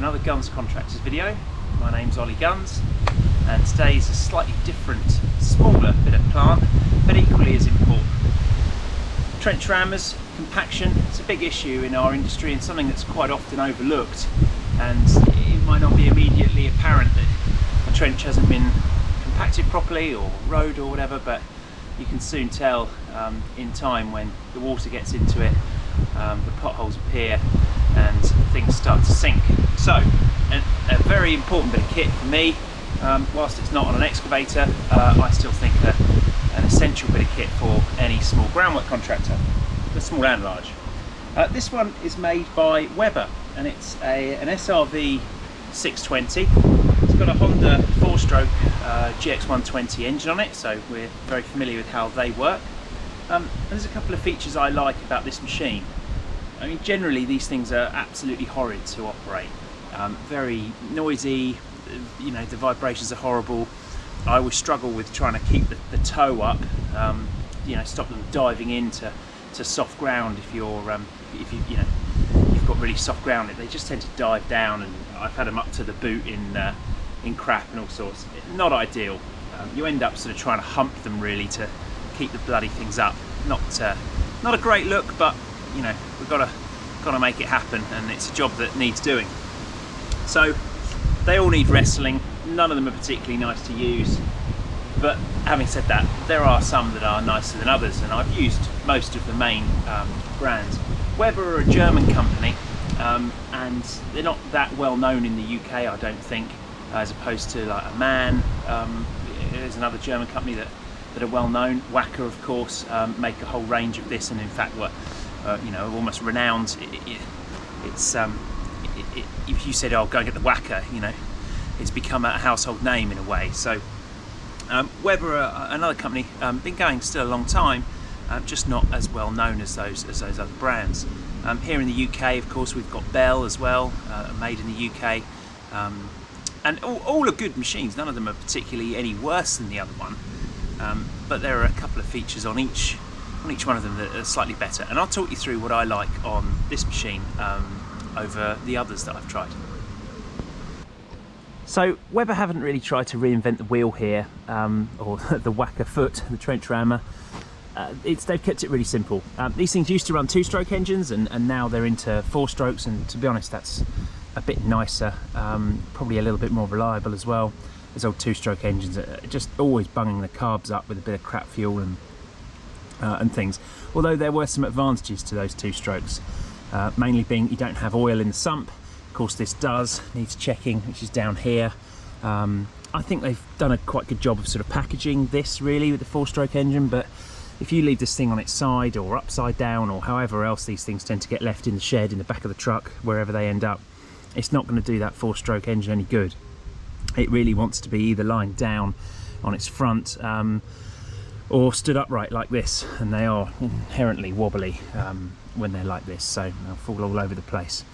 another Guns Contractors video. My name's Ollie Guns, and today's a slightly different, smaller bit of plant, but equally as important. Trench rammers, compaction, it's a big issue in our industry and something that's quite often overlooked, and it might not be immediately apparent that a trench hasn't been compacted properly or rowed or whatever, but you can soon tell in time when the water gets into it, the potholes appear and things start to sink. So a very important bit of kit for me, whilst it's not on an excavator, I still think an essential bit of kit for any small groundwork contractor, small and large. This one is made by Weber, and it's an SRV 620. It's got a Honda 4-stroke GX120 engine on it, so we're very familiar with how they work. And there's a couple of features I like about this machine. I mean, generally these things are absolutely horrid to operate. Very noisy, you know, the vibrations are horrible. I always struggle with trying to keep the toe up, you know, stop them diving into soft ground. If you've got really soft ground, they just tend to dive down, and I've had them up to the boot in crap and all sorts. Not ideal. You end up sort of trying to hump them really to keep the bloody things up. Not a great look, but you know, we've got to make it happen, and it's a job that needs doing. So they all need wrestling. None of them are particularly nice to use, but having said that, there are some that are nicer than others, and I've used most of the main brands. Weber are a German company, and they're not that well known in the UK, I don't think, as opposed to like Ammann. There's another German company that are well known. Wacker, of course, make a whole range of this, and in fact were you know, almost renowned. If you said, "Oh, go and get the Wacker," you know, it's become a household name in a way. So Weber, another company, been going still a long time, just not as well known as those other brands. Here in the UK, of course, we've got Belle as well, made in the UK, and all are good machines. None of them are particularly any worse than the other one, but there are a couple of features on each one of them that are slightly better, and I'll talk you through what I like on this machine over the others that I've tried. So Weber haven't really tried to reinvent the wheel here, or the Wacker foot, the trench rammer. They've kept it really simple. These things used to run 2-stroke engines, and now they're into 4 strokes, and to be honest, that's a bit nicer, probably a little bit more reliable as well. Those old 2-stroke engines are just always bunging the carbs up with a bit of crap fuel and things. Although there were some advantages to those 2 strokes, mainly being you don't have oil in the sump. Of course this does, needs checking, which is down here. I think they've done a quite good job of sort of packaging this really with the 4-stroke engine, but if you leave this thing on its side or upside down or however else these things tend to get left in the shed, in the back of the truck, wherever they end up, it's not going to do that 4-stroke engine any good. It really wants to be either lying down on its front, or stood upright like this, and they are inherently wobbly when they're like this, so they'll fall all over the place.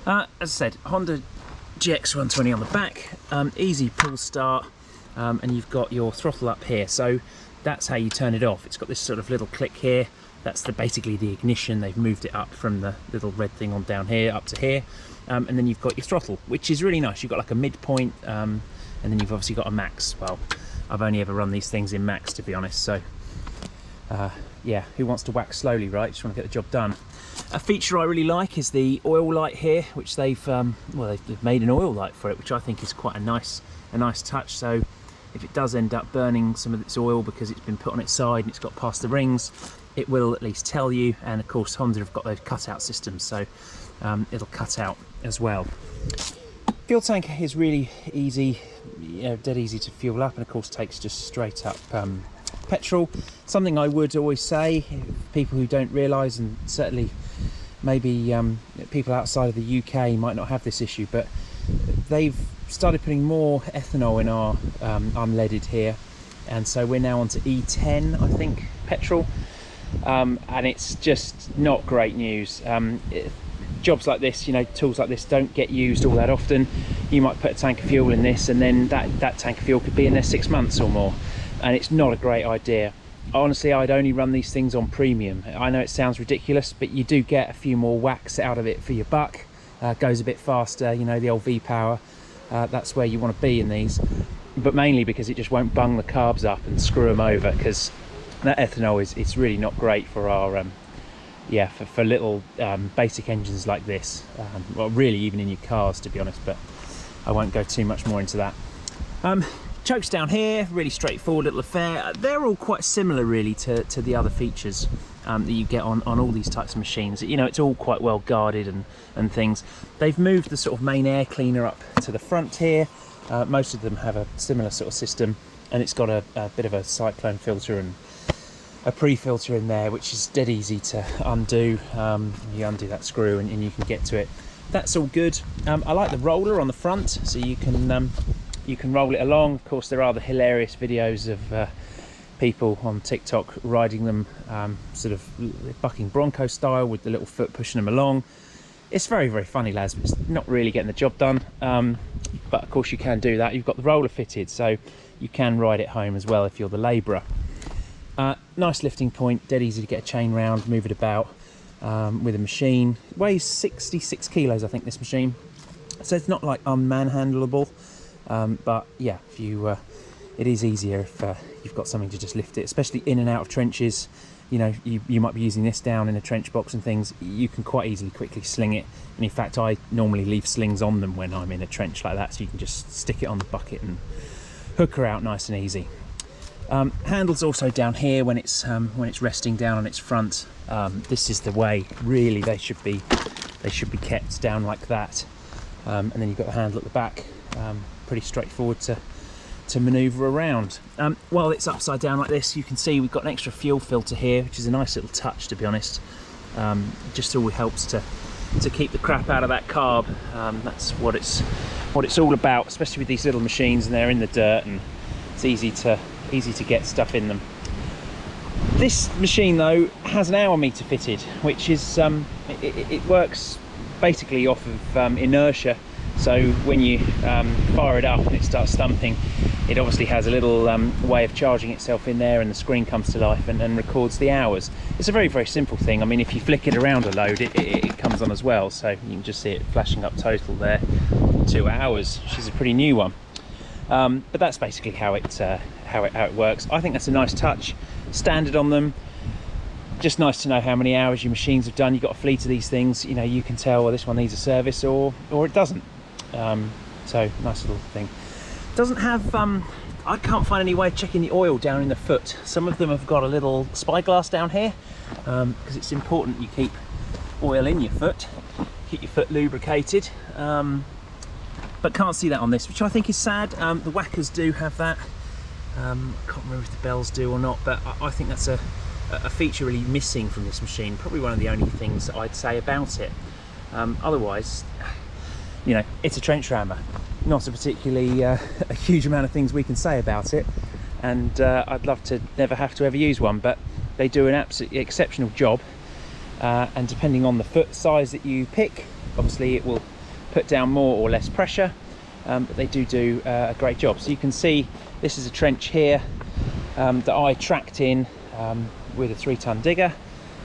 As I said, Honda GX120 on the back, easy pull start, and you've got your throttle up here, so that's how you turn it off. It's got this sort of little click here. That's basically the ignition. They've moved it up from the little red thing on down here up to here, and then you've got your throttle, which is really nice. You've got like a midpoint, and then you've obviously got a max. Well, I've only ever run these things in max, to be honest, so yeah, who wants to whack slowly, right? Just want to get the job done. A feature I really like is the oil light here, which they've made an oil light for it, which I think is quite a nice touch. So if it does end up burning some of its oil because it's been put on its side and it's got past the rings, it will at least tell you. And of course Honda have got those cutout systems, so it'll cut out as well. Fuel tank is really easy, you know, dead easy to fuel up, and of course takes just straight up petrol. Something I would always say, people who don't realise, and certainly maybe people outside of the UK might not have this issue, but they've started putting more ethanol in our unleaded here, and so we're now on to E10, I think, petrol, and it's just not great news. Jobs like this, you know, tools like this don't get used all that often. You might put a tank of fuel in this, and then that tank of fuel could be in there 6 months or more, and it's not a great idea. Honestly, I'd only run these things on premium. I know it sounds ridiculous, but you do get a few more whacks out of it for your buck, goes a bit faster, you know, the old V-power. That's where you want to be in these, but mainly because it just won't bung the carbs up and screw them over, because that ethanol it's really not great for our for little basic engines like this, well, really even in your cars, to be honest, but I won't go too much more into that. Chokes down here, really straightforward little affair. They're all quite similar really to the other features that you get on all these types of machines. You know, it's all quite well guarded and things. They've moved the sort of main air cleaner up to the front here. Most of them have a similar sort of system, and it's got a bit of a cyclone filter and a pre-filter in there, which is dead easy to undo. You undo that screw and you can get to it. That's all good. I like the roller on the front, so you can roll it along. Of course, there are the hilarious videos of people on TikTok riding them sort of bucking Bronco style with the little foot pushing them along. It's very, very funny, lads, but it's not really getting the job done. But of course you can do that. You've got the roller fitted, so you can ride it home as well if you're the labourer. Nice lifting point, dead easy to get a chain round, move it about with a machine. It weighs 66 kilos, I think, this machine. So it's not like unmanhandleable, but yeah, if you, it is easier if you've got something to just lift it, especially in and out of trenches. You know, you might be using this down in a trench box and things. You can quite easily quickly sling it, and in fact I normally leave slings on them when I'm in a trench like that, so you can just stick it on the bucket and hook her out nice and easy. Handles also down here when it's resting down on its front. This is the way really they should be kept down like that, and then you've got the handle at the back. Pretty straightforward to maneuver around. While it's upside down like this, you can see we've got an extra fuel filter here, which is a nice little touch, to be honest. Just all helps to keep the crap out of that carb. That's what it's all about, especially with these little machines, and they're in the dirt and it's easy to get stuff in them. This machine though has an hour meter fitted, which is it works basically off of inertia. So when you fire it up and it starts thumping, it obviously has a little way of charging itself in there, and the screen comes to life and records the hours. It's a very, very simple thing. I mean, if you flick it around a load, it comes on as well. So you can just see it flashing up total there, 2 hours, which is a pretty new one. But that's basically how it works. I think that's a nice touch, standard on them. Just nice to know how many hours your machines have done. You've got a fleet of these things, you know, you can tell, well, this one needs a service or it doesn't. So nice little thing. Doesn't have I can't find any way of checking the oil down in the foot. Some of them have got a little spyglass down here, because it's important you keep oil in your foot, keep your foot lubricated, but can't see that on this, which I think is sad. The Wackers do have that. I can't remember if the Bells do or not, but I think that's a feature really missing from this machine. Probably one of the only things that I'd say about it. Otherwise, you know, it's a trench rammer. Not a particularly a huge amount of things we can say about it, and I'd love to never have to ever use one, but they do an absolutely exceptional job, and depending on the foot size that you pick, obviously it will put down more or less pressure, but they do a great job. So you can see this is a trench here that I tracked in with a 3-ton digger,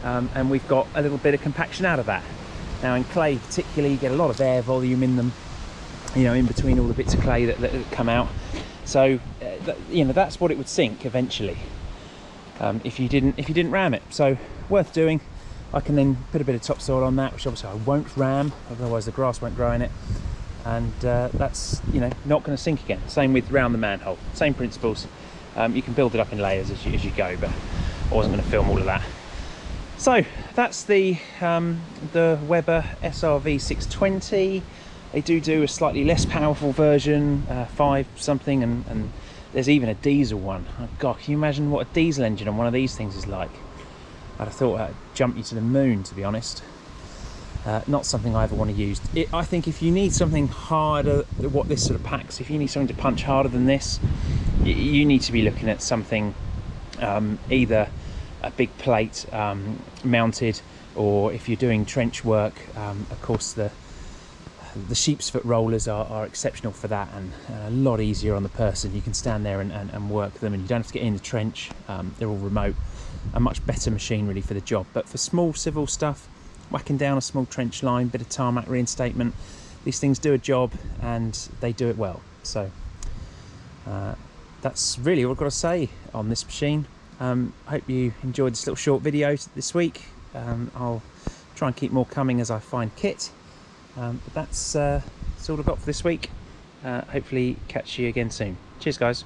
and we've got a little bit of compaction out of that. Now in clay particularly, you get a lot of air volume in them, you know, in between all the bits of clay that come out. So you know, that's what it would sink eventually if you didn't ram it. So worth doing. I can then put a bit of topsoil on that, which obviously I won't ram, otherwise the grass won't grow in it, and that's, you know, not going to sink again. Same with round the manhole, same principles. You can build it up in layers as you go, but I wasn't going to film all of that. So that's the Weber SRV 620. They do a slightly less powerful version, 5 something, and there's even a diesel one. Oh God, can you imagine what a diesel engine on one of these things is like? I'd have thought that'd jump you to the moon, to be honest. Not something I ever want to use. I think if you need something harder, what this sort of packs, if you need something to punch harder than this, you need to be looking at something, either a big plate mounted, or if you're doing trench work, of course the sheep's foot rollers are exceptional for that, and a lot easier on the person. You can stand there and work them, and you don't have to get in the trench. They're all remote. A much better machine really for the job. But for small civil stuff, whacking down a small trench line, bit of tarmac reinstatement. These things do a job and they do it well. So that's really all I've got to say on this machine. I hope you enjoyed this little short video this week. I'll try and keep more coming as I find kit. But that's all I've got for this week. Hopefully catch you again soon. Cheers guys.